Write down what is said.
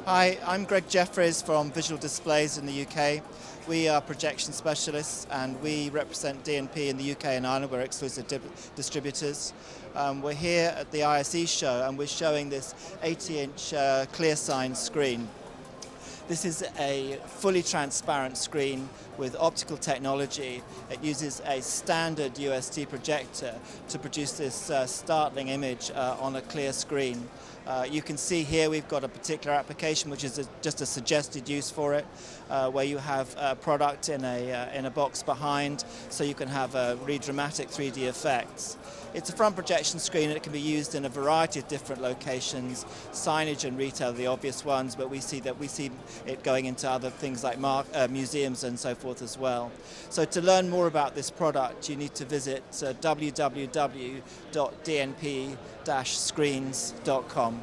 Hi, I'm Greg Jeffries from Visual Displays in the UK. We are projection specialists and we represent DNP in the UK and Ireland. We're exclusive distributors. We're here at the ISE show and we're showing this 80-inch ClearSign screen. This is a fully transparent screen with optical technology. It uses a standard UST projector to produce this startling image on a clear screen. You can see here we've got a particular application which is just a suggested use for it, where you have a product in a box behind, so you can have really dramatic 3D effects. It's a front projection screen and it can be used in a variety of different locations. Signage and retail are the obvious ones, but we see it going into other things like museums and so forth as well. So to learn more about this product, you need to visit www.dnp-screens.com.